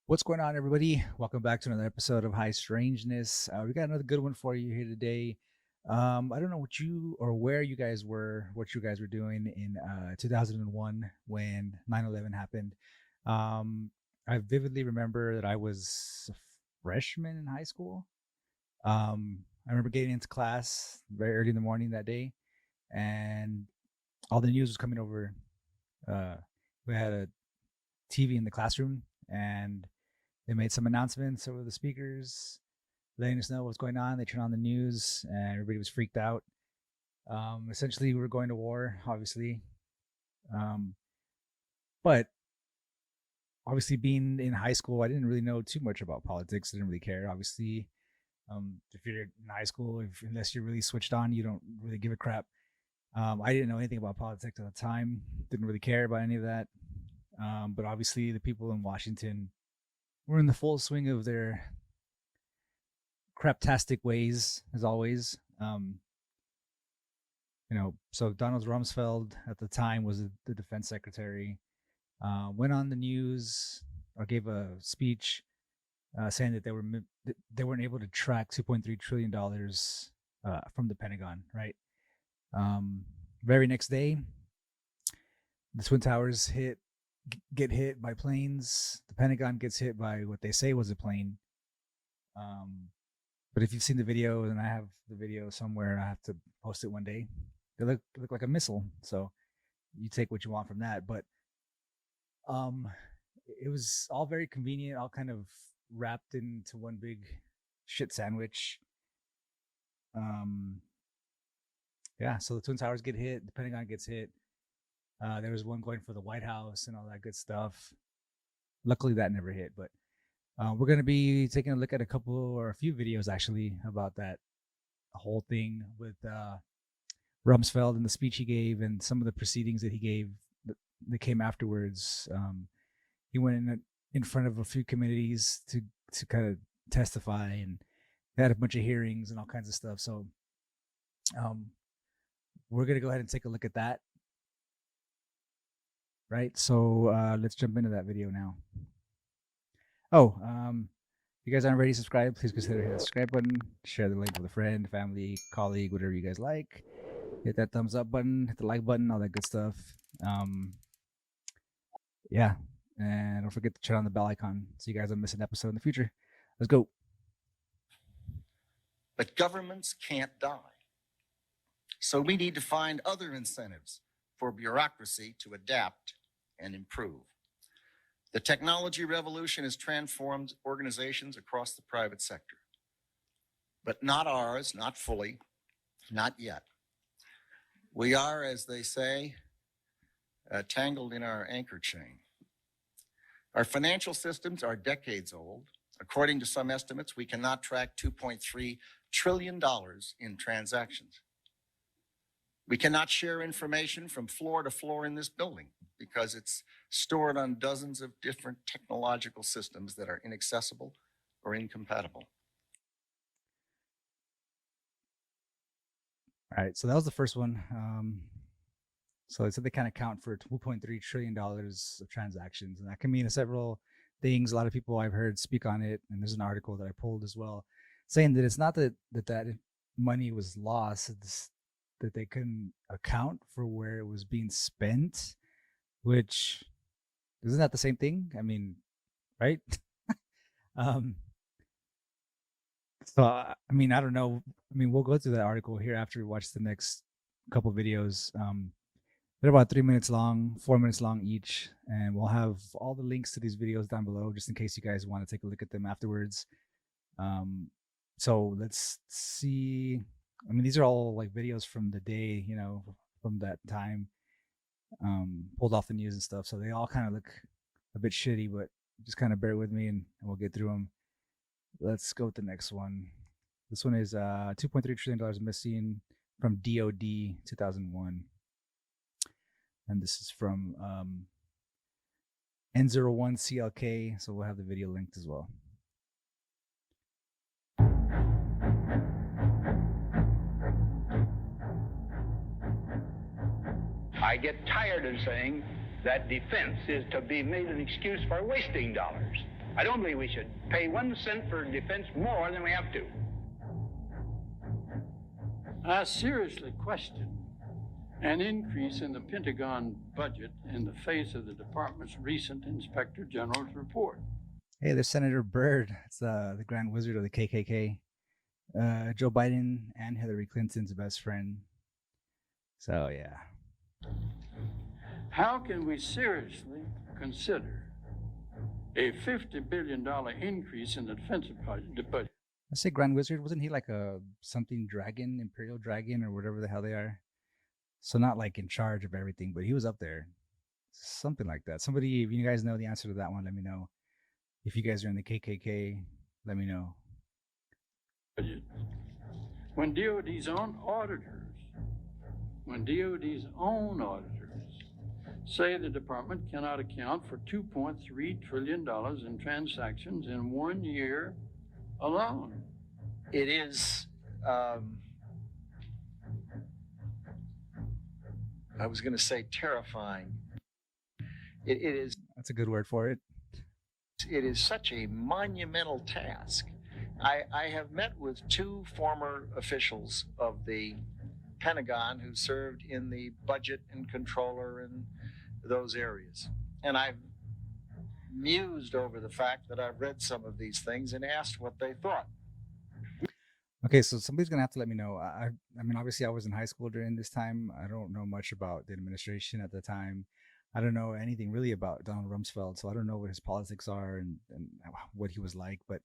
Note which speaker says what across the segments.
Speaker 1: What's going on, everybody? Welcome back to another episode of High Strangeness. We got another good one for you here today. I don't know what you or where you guys were, what you guys were doing in 2001 when 9/11 happened. Um, I vividly remember that I was a freshman in high school. I remember getting into class very early in the morning that day, and all the news was coming over. Uh, we had a TV in the classroom, and they made some announcements over the speakers, letting us know what's going on. They turned on the news, and everybody was freaked out. Essentially, we were going to war, obviously. Um, but obviously, being in high school, I didn't really know too much about politics. I didn't really care. Obviously, if you're in high school, unless you're really switched on, you don't really give a crap. I didn't know anything about politics at the time. Didn't really care about any of that. But obviously, the people in Washington were in the full swing of their craptastic ways, as always. So Donald Rumsfeld at the time was the defense secretary. Went on the news or gave a speech saying that they weren't able to track $2.3 trillion from the Pentagon. Right. Very next day, the Twin Towers get hit by planes. The Pentagon gets hit by what they say was a plane. But if you've seen the video, and I have the video somewhere, I have to post it one day. They look like a missile. So you take what you want from that. But it was all very convenient, all kind of wrapped into one big shit sandwich. So the Twin Towers get hit, the Pentagon gets hit. There was one going for the White House and all that good stuff. Luckily, that never hit. But we're going to be taking a look at a few videos actually about that whole thing with Rumsfeld and the speech he gave and some of the proceedings that he gave that came afterwards. He went in front of a few committees to kind of testify, and they had a bunch of hearings and all kinds of stuff. So we're going to go ahead and take a look at that. Right, so let's jump into that video now. If you guys aren't already subscribed, please consider hitting the subscribe button, share the link with a friend, family, colleague, whatever you guys like. Hit that thumbs up button, hit the like button, all that good stuff. And don't forget to turn on the bell icon so you guys don't miss an episode in the future. Let's go.
Speaker 2: But governments can't die. So we need to find other incentives for bureaucracy to adapt and improve. The technology revolution has transformed organizations across the private sector, but not ours, not fully, not yet. We are, as they say, tangled in our anchor chain. Our financial systems are decades old. According to some estimates, we cannot track $2.3 trillion in transactions. We cannot share information from floor to floor in this building because it's stored on dozens of different technological systems that are inaccessible or incompatible.
Speaker 1: All right, so that was the first one. So they said they kind of count for $2.3 trillion of transactions, and that can mean several things. A lot of people I've heard speak on it, and there's an article that I pulled as well, saying that it's not that money was lost, it's that they couldn't account for where it was being spent, which isn't that the same thing? I mean, right? So I don't know. We'll go through that article here after we watch the next couple videos. They're about 3 minutes long, 4 minutes long each, and we'll have all the links to these videos down below just in case you guys want to take a look at them afterwards. So let's see. These are all like videos from the day, from that time, pulled off the news and stuff. So they all kind of look a bit shitty, but just kind of bear with me and we'll get through them. Let's go with the next one. This one is $2.3 trillion missing from DOD 2001. And this is from N01 CLK. So we'll have the video linked as well.
Speaker 3: I get tired of saying that defense is to be made an excuse for wasting dollars. I don't believe we should pay 1 cent for defense more than we have to.
Speaker 4: I seriously question an increase in the Pentagon budget in the face of the department's recent Inspector General's report.
Speaker 1: Hey, there's Senator Byrd. It's the Grand Wizard of the KKK. Joe Biden and Hillary Clinton's best friend. So, yeah.
Speaker 4: How can we seriously consider a $50 billion increase in the defense budget?
Speaker 1: I say Grand Wizard. Wasn't he like a something dragon, Imperial Dragon, or whatever the hell they are? So not like in charge of everything, but he was up there. Something like that. Somebody, if you guys know the answer to that one, let me know. If you guys are in the KKK, let me know.
Speaker 4: When DOD's own auditors say the department cannot account for $2.3 trillion in transactions in 1 year alone.
Speaker 2: It is, I was going to say terrifying. It is.
Speaker 1: That's a good word for it.
Speaker 2: It is such a monumental task. I have met with 2 former officials of the Pentagon who served in the budget and controller and those areas. And I've mused over the fact that I've read some of these things and asked what they thought.
Speaker 1: Okay, so somebody's gonna have to let me know. I mean, obviously, I was in high school during this time. I don't know much about the administration at the time. I don't know anything really about Donald Rumsfeld, so I don't know what his politics are and what he was like. But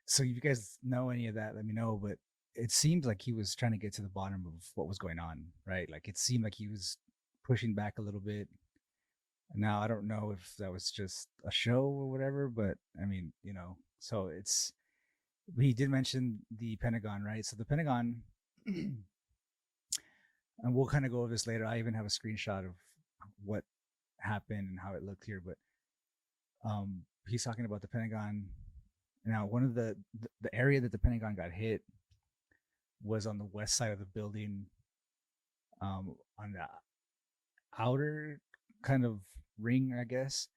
Speaker 1: so if you guys know any of that, let me know. But it seems like he was trying to get to the bottom of what was going on, right? Like it seemed like he was pushing back a little bit. Now I don't know if that was just a show or whatever, but I mean, so he did mention the Pentagon, right? So the Pentagon, and we'll kind of go over this later. I even have a screenshot of what happened and how it looked here, but he's talking about the Pentagon. Now, one of the area that the Pentagon got hit was on the west side of the building, on the outer kind of ring, I guess,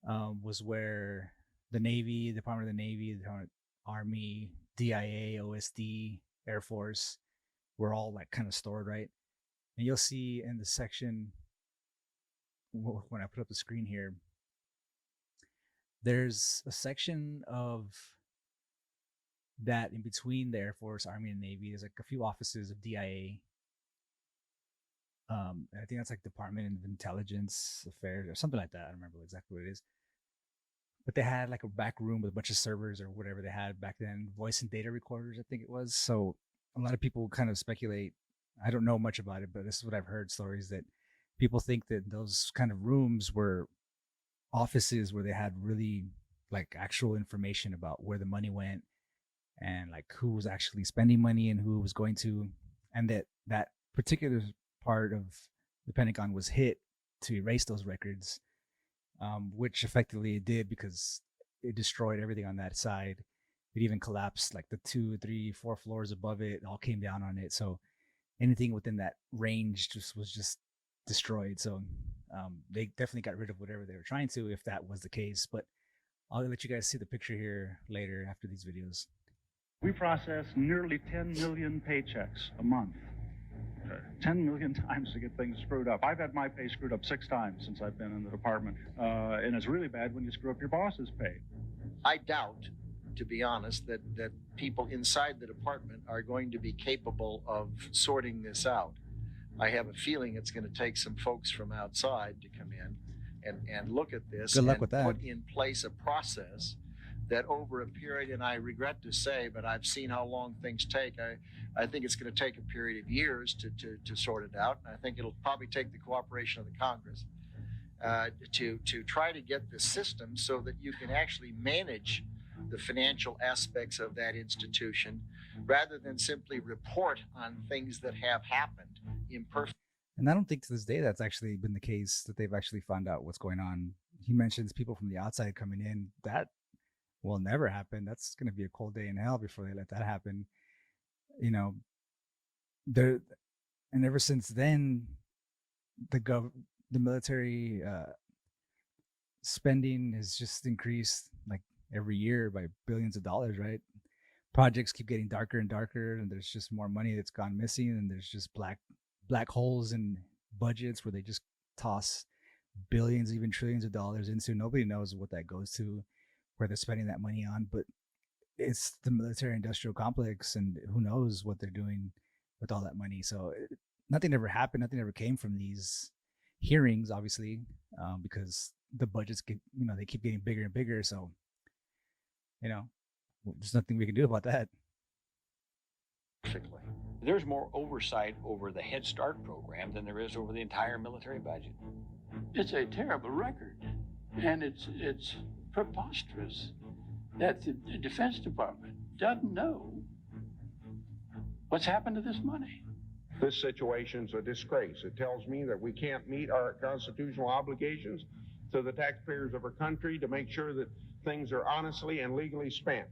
Speaker 1: was where the Navy, Department of the Navy, the Department of Army, DIA, OSD, Air Force were all like kind of stored, right? And you'll see in the section when I put up the screen here, there's a section of that in between the Air Force, Army, and Navy. There's like a few offices of DIA. I think that's like Department of Intelligence Affairs or something like that. I don't remember exactly what it is. But they had like a back room with a bunch of servers or whatever they had back then, voice and data recorders, I think it was. So a lot of people kind of speculate. I don't know much about it, but this is what I've heard stories that people think that those kind of rooms were offices where they had really like actual information about where the money went and like who was actually spending money and who was going to, and that particular part of the Pentagon was hit to erase those records, which effectively it did because it destroyed everything on that side. It even collapsed like the 2, 3, 4 floors above it, all came down on it. So anything within that range was just destroyed. So they definitely got rid of whatever they were trying to, if that was the case. But I'll let you guys see the picture here later after these videos.
Speaker 5: We process nearly 10 million paychecks a month. 10 million times to get things screwed up. I've had my pay screwed up 6 times since I've been in the department. And it's really bad when you screw up your boss's pay.
Speaker 2: I doubt, to be honest, that people inside the department are going to be capable of sorting this out. I have a feeling it's going to take some folks from outside to come in and look at this.
Speaker 1: Good luck
Speaker 2: and
Speaker 1: with that.
Speaker 2: Put in place a process that over a period, and I regret to say, but I've seen how long things take. I think it's going to take a period of years to sort it out. And I think it'll probably take the cooperation of the Congress to try to get the system so that you can actually manage the financial aspects of that institution rather than simply report on things that have happened imperfectly.
Speaker 1: And I don't think to this day that's actually been the case, that they've actually found out what's going on. He mentions people from the outside coming in. That will never happen. That's going to be a cold day in hell before they let that happen. And ever since then, the military spending has just increased like every year by billions of dollars, right? Projects keep getting darker and darker, and there's just more money that's gone missing, and there's just black holes in budgets where they just toss billions, even trillions of dollars into. Nobody knows what that goes to, where they're spending that money on, but it's the military industrial complex, and who knows what they're doing with all that money. So nothing ever happened. Nothing ever came from these hearings, obviously, because the budgets get, they keep getting bigger and bigger. So, there's nothing we can do about that.
Speaker 6: Basically, there's more oversight over the Head Start program than there is over the entire military budget.
Speaker 4: It's a terrible record, and it's preposterous that the Defense Department doesn't know what's happened to this money.
Speaker 7: This situation's a disgrace. It tells me that we can't meet our constitutional obligations to the taxpayers of our country to make sure that things are honestly and legally spent.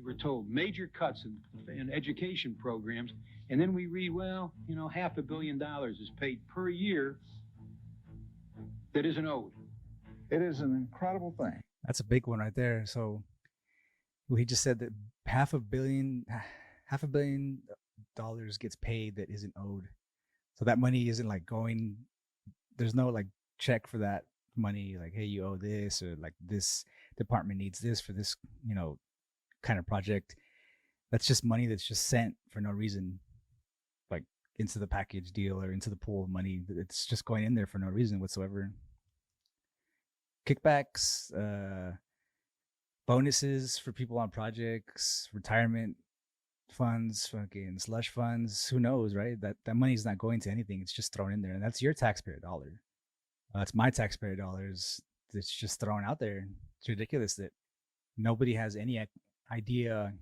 Speaker 8: We're told major cuts in education programs, and then we read, well, $500 million is paid per year that isn't owed.
Speaker 9: It is an incredible thing.
Speaker 1: That's a big one right there. So he just said that $500 million gets paid that isn't owed. So that money isn't like going, there's no like check for that money, like, hey, you owe this, or like this department needs this for this, kind of project. That's just money that's just sent for no reason, like into the package deal or into the pool of money. It's just going in there for no reason whatsoever. Kickbacks, bonuses for people on projects, retirement funds, fucking slush funds, who knows, right? That money's not going to anything. It's just thrown in there, and that's your taxpayer dollar. It's my taxpayer dollars that's just thrown out there. It's ridiculous that nobody has any idea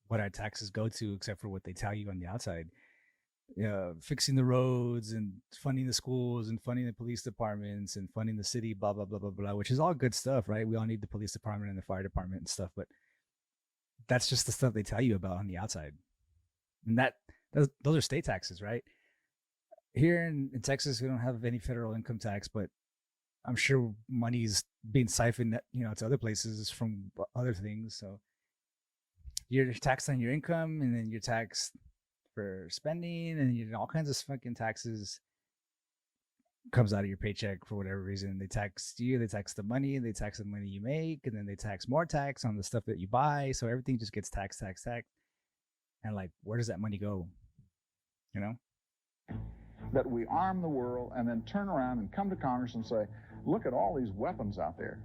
Speaker 1: what our taxes go to except for what they tell you on the outside. Fixing the roads and funding the schools and funding the police departments and funding the city, blah, blah, blah, blah, blah, which is all good stuff, right? We all need the police department and the fire department and stuff, but that's just the stuff they tell you about on the outside. And those are state taxes, right? Here in Texas, we don't have any federal income tax, but I'm sure money's being siphoned, to other places from other things. So you're taxed on your income, and then you're taxed for spending, and all kinds of fucking taxes comes out of your paycheck for whatever reason. They tax you, they tax the money you make, and then they tax more tax on the stuff that you buy. So everything just gets taxed. And like, where does that money go?
Speaker 9: That we arm the world and then turn around and come to Congress and say, look at all these weapons out there.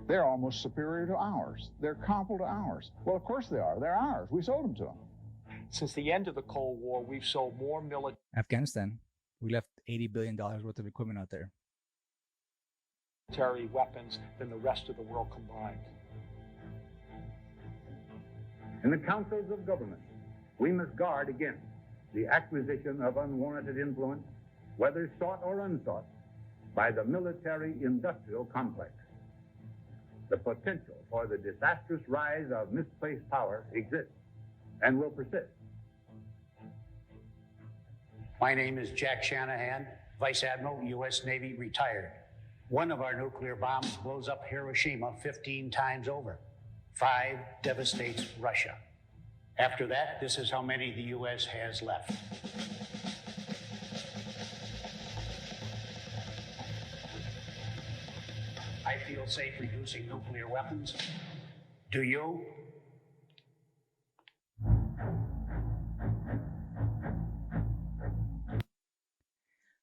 Speaker 9: They're almost superior to ours. They're comparable to ours. Well, of course they are. They're ours. We sold them to them.
Speaker 6: Since the end of the Cold War, we've sold more
Speaker 1: Afghanistan, we left $80 billion worth of equipment out there.
Speaker 6: military weapons than the rest of the world combined.
Speaker 3: In the councils of government, we must guard against the acquisition of unwarranted influence, whether sought or unsought, by the military-industrial complex. The potential for the disastrous rise of misplaced power exists and will persist.
Speaker 10: My name is Jack Shanahan, Vice Admiral, U.S. Navy, retired. One of our nuclear bombs blows up Hiroshima 15 times over. 5 devastates Russia. After that, this is how many the U.S. has left. I feel safe reducing nuclear weapons. Do you?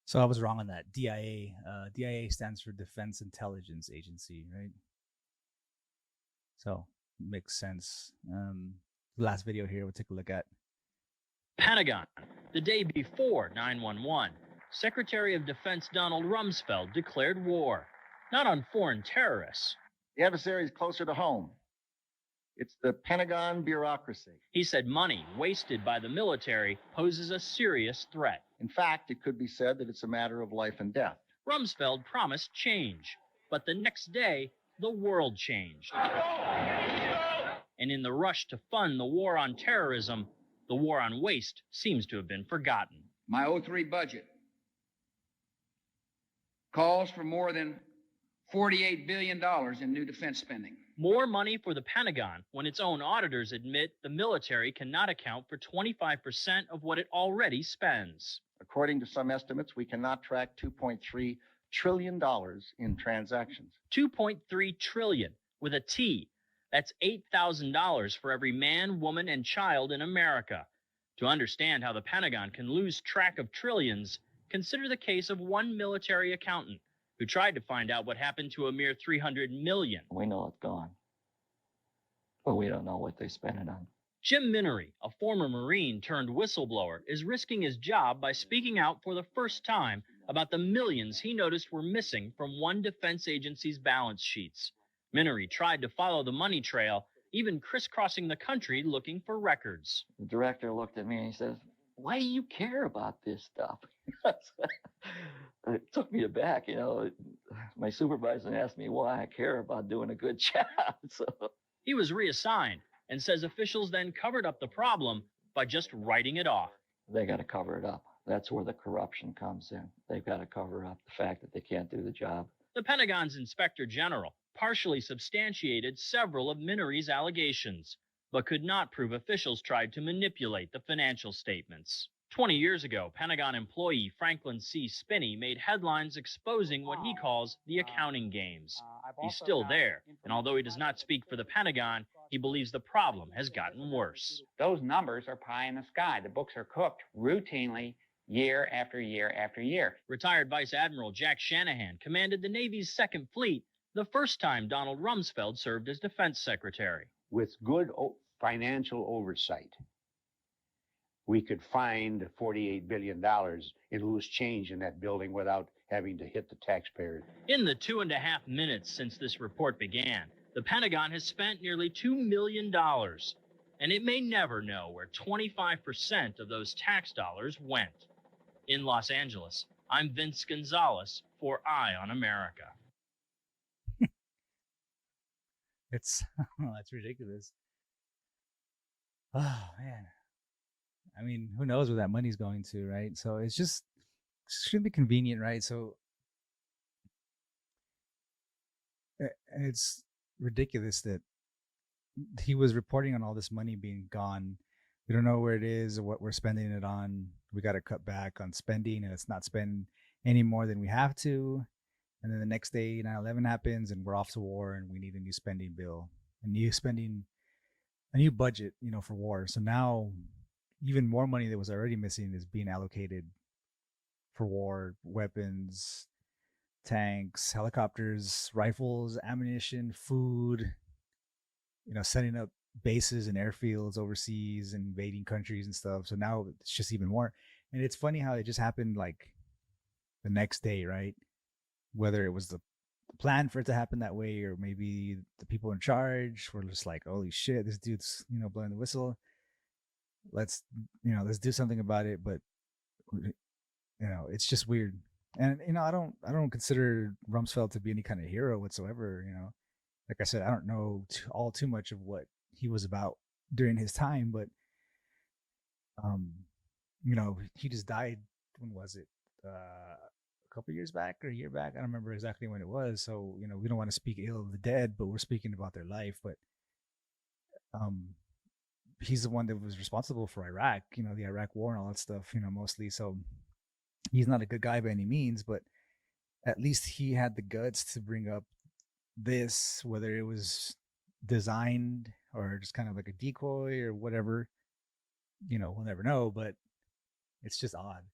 Speaker 1: So I was wrong on that. DIA. DIA stands for Defense Intelligence Agency, right? So makes sense. The last video here we'll take a look at.
Speaker 11: Pentagon. The day before 9/11, Secretary of Defense Donald Rumsfeld declared war, not on foreign terrorists.
Speaker 2: The adversary is closer to home. It's the Pentagon bureaucracy.
Speaker 11: He said money wasted by the military poses a serious threat.
Speaker 2: In fact, it could be said that it's a matter of life and death.
Speaker 11: Rumsfeld promised change, but the next day, the world changed. And in the rush to fund the war on terrorism, the war on waste seems to have been forgotten.
Speaker 3: My 03 budget calls for more than
Speaker 12: $48 billion in new defense spending.
Speaker 11: More money for the Pentagon when its own auditors admit the military cannot account for 25% of what it already spends.
Speaker 2: According to some estimates, we cannot track $2.3 trillion in transactions.
Speaker 11: 2.3 trillion with a T. That's $8,000 for every man, woman, and child in America. To understand how the Pentagon can lose track of trillions, consider the case of one military accountant who tried to find out what happened to a mere 300 million.
Speaker 13: We know it's gone, but we don't know what they spent it on.
Speaker 11: Jim Minery, a former Marine turned whistleblower, is risking his job by speaking out for the first time about the millions he noticed were missing from one defense agency's balance sheets. Minery tried to follow the money trail, even crisscrossing the country looking for records.
Speaker 13: The director looked at me and he says, "Why do you care about this stuff?" It took me aback, you know. My supervisor asked me why I care about doing a good job. So
Speaker 11: he was reassigned and says officials then covered up the problem by just writing it off.
Speaker 13: They got to cover it up. That's where the corruption comes in. They've got to cover up the fact that they can't do the job.
Speaker 11: The Pentagon's Inspector General partially substantiated several of Minery's allegations, but could not prove officials tried to manipulate the financial statements. 20 years ago, Pentagon employee Franklin C. Spinney made headlines exposing what he calls the accounting games. He's still there, and although he does not speak for the Pentagon, he believes the problem has gotten worse.
Speaker 14: Those numbers are pie in the sky. The books are cooked routinely year after year after year.
Speaker 11: Retired Vice Admiral Jack Shanahan commanded the Navy's Second Fleet the first time Donald Rumsfeld served as Defense Secretary.
Speaker 8: With good financial oversight, we could find $48 billion in loose change in that building without having to hit the taxpayer.
Speaker 11: In the 2.5 minutes since this report began, the Pentagon has spent nearly $2 million, and it may never know where 25% of those tax dollars went. In Los Angeles, I'm Vince Gonzalez for Eye on America.
Speaker 1: It's that's ridiculous. Oh man. I mean, who knows where that money's going to, right? So it's just extremely convenient, right? So it's ridiculous that he was reporting on all this money being gone. We don't know where it is or what we're spending it on. We got to cut back on spending, and let's not spend any more than we have to. And then the next day, 9/11 happens, and we're off to war, and we need a new spending bill, a new budget, for war. So now, even more money that was already missing is being allocated for war, weapons, tanks, helicopters, rifles, ammunition, food, setting up bases and airfields overseas, invading countries and stuff. So now it's just even more. And it's funny how it just happened like the next day, right? Whether it was the plan for it to happen that way, or maybe the people in charge were just like, holy shit, this dude's, blowing the whistle. Let's do something about it. But, it's just weird. And, I don't consider Rumsfeld to be any kind of hero whatsoever. Like I said, I don't know too much of what he was about during his time, but, he just died. When was it? A couple years back or a year back? I don't remember exactly when it was. So, we don't want to speak ill of the dead, but we're speaking about their life. But, he's the one that was responsible for Iraq, the Iraq war and all that stuff, mostly. So he's not a good guy by any means, but at least he had the guts to bring up this, whether it was designed or just kind of like a decoy or whatever, we'll never know, but it's just odd.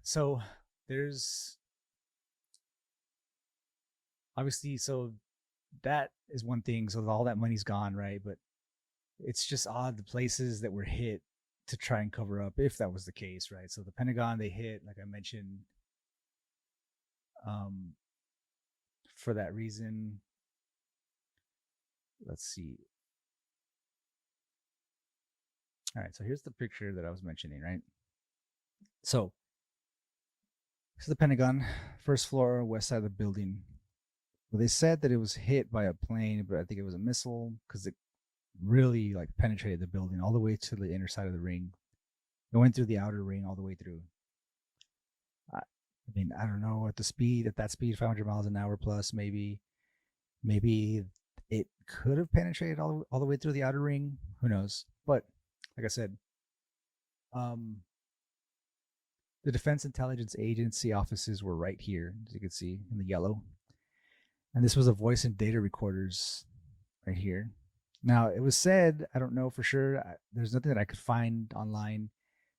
Speaker 1: So there's obviously, so that is one thing. So all that money's gone, right? But it's just odd the places that were hit to try and cover up, if that was the case, right? So the Pentagon, they hit, like I mentioned, for that reason. Let's see. All right, so here's the picture that I was mentioning, right? So this is the Pentagon, first floor, west side of the building. Well, they said that it was hit by a plane, but I think it was a missile because it really penetrated the building all the way to the inner side of the ring. It went through the outer ring all the way through. I mean, I don't know at that speed, 500 miles an hour plus, maybe it could have penetrated all the way through the outer ring. Who knows? But like I said, um, the Defense Intelligence Agency offices were right here, as you can see in the yellow. And this was a voice and data recorders right here. Now, it was said, I don't know for sure, there's nothing that I could find online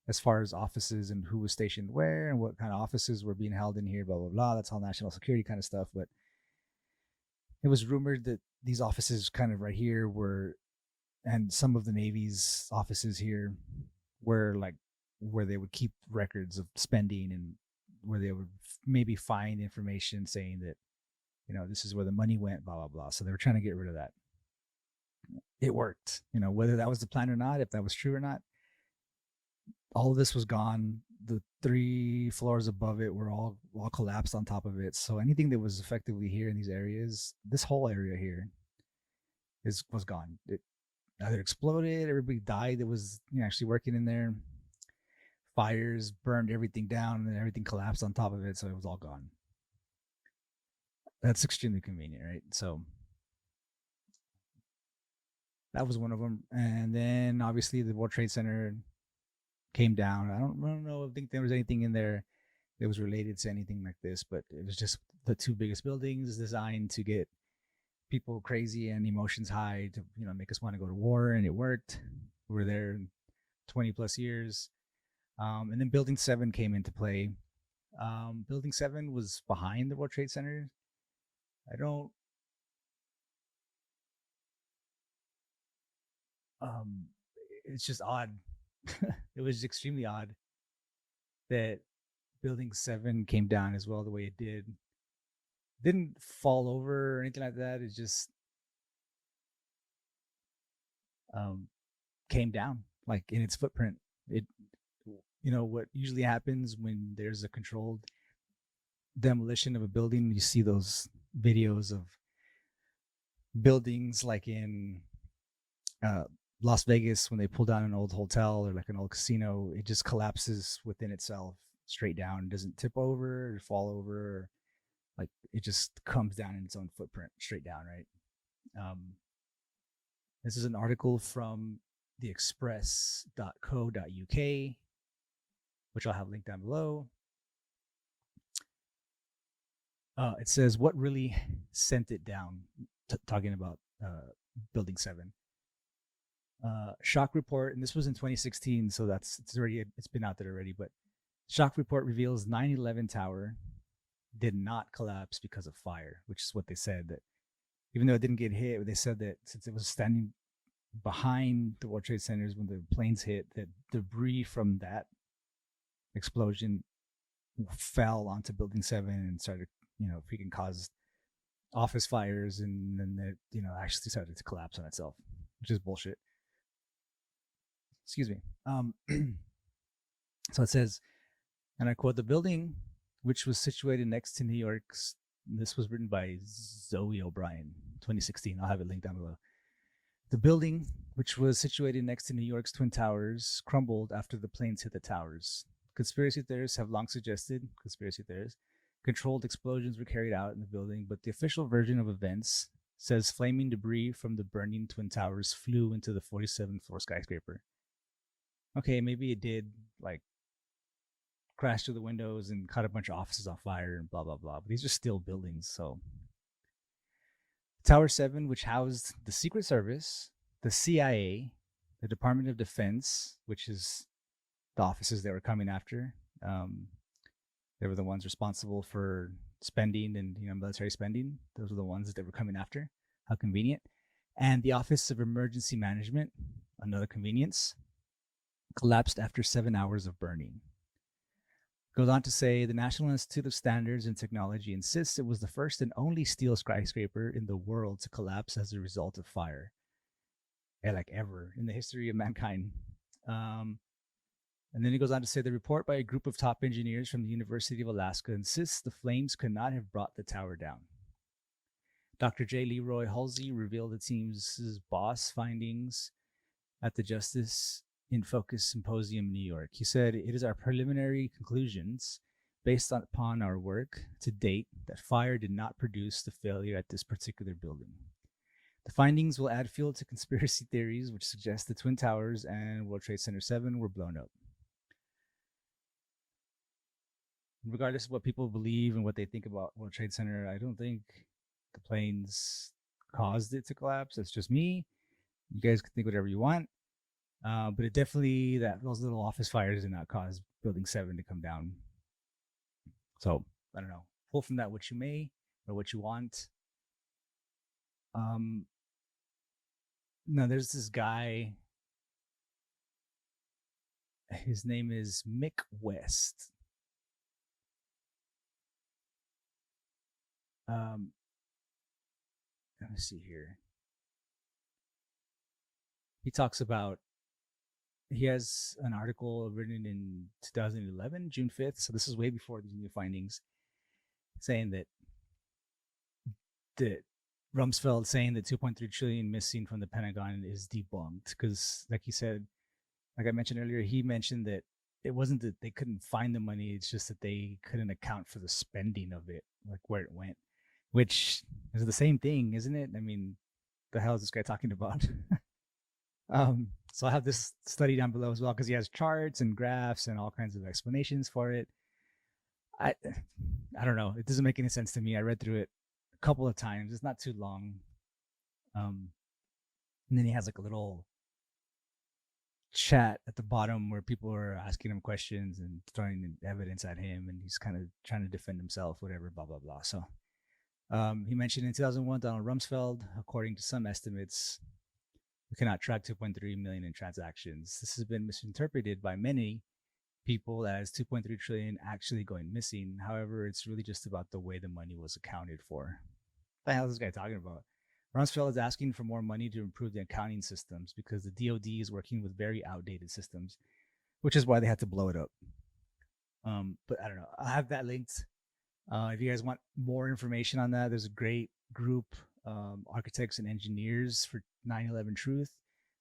Speaker 1: as far as offices and who was stationed where and what kind of offices were being held in here, blah, blah, blah. That's all national security kind of stuff. But it was rumored that these offices kind of right here were, and some of the Navy's offices here were like where they would keep records of spending and where they would maybe find information saying that, you know, this is where the money went, blah, blah, blah. So they were trying to get rid of that. It worked, you know, whether that was the plan or not, if that was true or not, all of this was gone. The 3 floors above it were all collapsed on top of it. So anything that was effectively here in these areas, this whole area here was gone. It either exploded, everybody died that was, you know, actually working in there. Fires burned everything down and then everything collapsed on top of it. So it was all gone. That's extremely convenient, right? So that was one of them. And then obviously the World Trade Center came down. I don't think there was anything in there that was related to anything like this, but it was just the 2 biggest buildings designed to get people crazy and emotions high to, you know, make us want to go to war, and it worked. We were there 20 plus years. And then Building 7 came into play. Building 7 was behind the World Trade Center. It's just odd. It was extremely odd that Building 7 came down as well the way it did. Didn't fall over or anything like that. It just came down like in its footprint. It, you know, what usually happens when there's a controlled demolition of a building, you see those videos of buildings like in Las Vegas when they pull down an old hotel or like an old casino. It just collapses within itself straight down. It doesn't tip over or fall over, or like it just comes down in its own footprint straight down, right? This is an article from theexpress.co.uk, which I'll have linked down below. It says what really sent it down, talking about Building 7. Shock report, and this was in 2016, so it's been out there already, but shock report reveals 9/11 tower did not collapse because of fire, which is what they said. That even though it didn't get hit, they said that since it was standing behind the World Trade Centers when the planes hit, that debris from that explosion fell onto Building 7 and started, you know, freaking caused office fires, and then it, you know, actually started to collapse on itself, which is bullshit. Excuse me. So it says, and I quote, the building, which was situated next to New York's, this was written by Zoe O'Brien, 2016. I'll have it linked down below. The building, which was situated next to New York's Twin Towers, crumbled after the planes hit the towers. Conspiracy theorists have long suggested, controlled explosions were carried out in the building, but the official version of events says flaming debris from the burning Twin Towers flew into the 47th floor skyscraper. Okay, maybe it did, like, crash through the windows and caught a bunch of offices on fire and blah, blah, blah. But these are still buildings, so. Tower 7, which housed the Secret Service, the CIA, the Department of Defense, which is the offices they were coming after. They were the ones responsible for spending and, you know, military spending. Those were the ones that they were coming after. How convenient. And the Office of Emergency Management, another convenience, collapsed after 7 hours of burning. Goes on to say the National Institute of Standards and Technology insists it was the first and only steel skyscraper in the world to collapse as a result of fire. Yeah, like ever in the history of mankind. And then he goes on to say the report by a group of top engineers from the University of Alaska insists the flames could not have brought the tower down. Dr. J. Leroy Halsey revealed the team's boss findings at the Justice in Focus Symposium in New York. He said, it is our preliminary conclusions. based upon our work to date that fire did not produce the failure at this particular building. The findings will add fuel to conspiracy theories which suggest the Twin Towers and World Trade Center 7 were blown up. Regardless of what people believe and what they think about World Trade Center, I don't think the planes caused it to collapse. That's just me. You guys can think whatever you want. But it definitely, those little office fires did not cause Building 7 to come down. So, I don't know. Pull from that what you may or what you want. No, there's this guy. His name is Mick West. Let me see here. He talks about, he has an article written in 2011, June 5th. So this is way before these new findings, saying that Rumsfeld saying that 2.3 trillion missing from the Pentagon is debunked. Because like he said, like I mentioned earlier, he mentioned that it wasn't that they couldn't find the money. It's just that they couldn't account for the spending of it, like where it went, which is the same thing, isn't it? I mean, the hell is this guy talking about? So I have this study down below as well, because he has charts and graphs and all kinds of explanations for it. I don't know. It doesn't make any sense to me. I read through it a couple of times. It's not too long. And then he has like a little chat at the bottom where people are asking him questions and throwing evidence at him, and he's kind of trying to defend himself, whatever, blah, blah, blah. So he mentioned in 2001, Donald Rumsfeld, according to some estimates, we cannot track 2.3 million in transactions. This has been misinterpreted by many people as 2.3 trillion actually going missing. However, it's really just about the way the money was accounted for. What the hell is this guy talking about? Rumsfeld is asking for more money to improve the accounting systems because the DOD is working with very outdated systems, which is why they had to blow it up. But I don't know. I'll have that linked. If you guys want more information on that, there's a great group, Architects and Engineers for 9/11 Truth,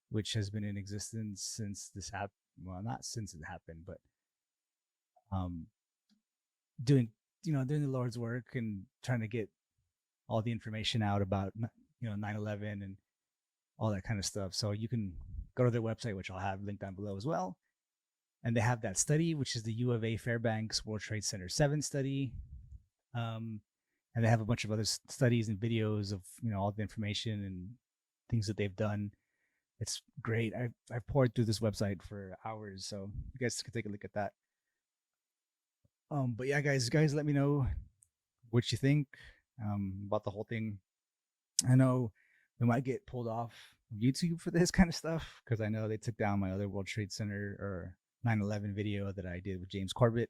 Speaker 1: which has been in existence since this happened. Well, not since it happened, but doing the Lord's work and trying to get all the information out about 9/11 and all that kind of stuff. So you can go to their website, which I'll have linked down below as well. And they have that study, which is the U of A FAIRBANKS World Trade Center 7 study. And they have a bunch of other studies and videos of all the information and things that they've done. It's great. I've poured through this website for hours, so you guys can take a look at that. But yeah, guys, let me know what you think about the whole thing. I know we might get pulled off YouTube for this kind of stuff, because I know they took down my other World Trade Center or 9/11 video that I did with James Corbett,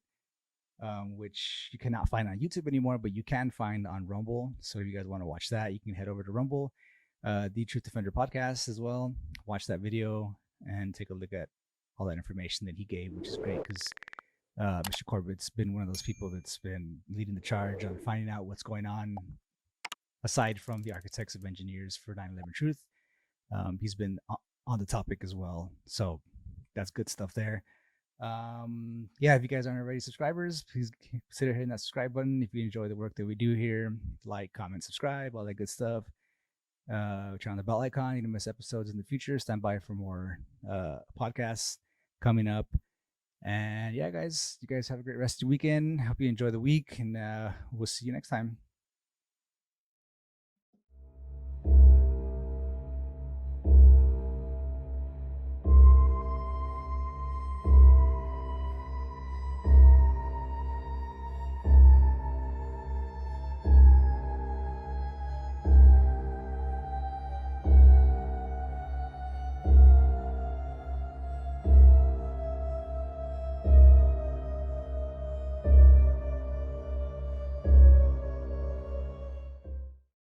Speaker 1: which you cannot find on YouTube anymore, but you can find on Rumble. So if you guys want to watch that, you can head over to Rumble, the Truth Defender podcast as well. Watch that video and take a look at all that information that he gave, which is great because Mr. Corbett's been one of those people that's been leading the charge on finding out what's going on, aside from the Architects of Engineers for 9/11 Truth. He's been on the topic as well. So that's good stuff there. Yeah, if you guys aren't already subscribers, please consider hitting that subscribe button. If you enjoy the work that we do here, like, comment, subscribe, all that good stuff. Turn on the bell icon. You don't miss episodes in the future. Stand by for more podcasts coming up. And yeah, guys, you guys have a great rest of your weekend. Hope you enjoy the week, and we'll see you next time.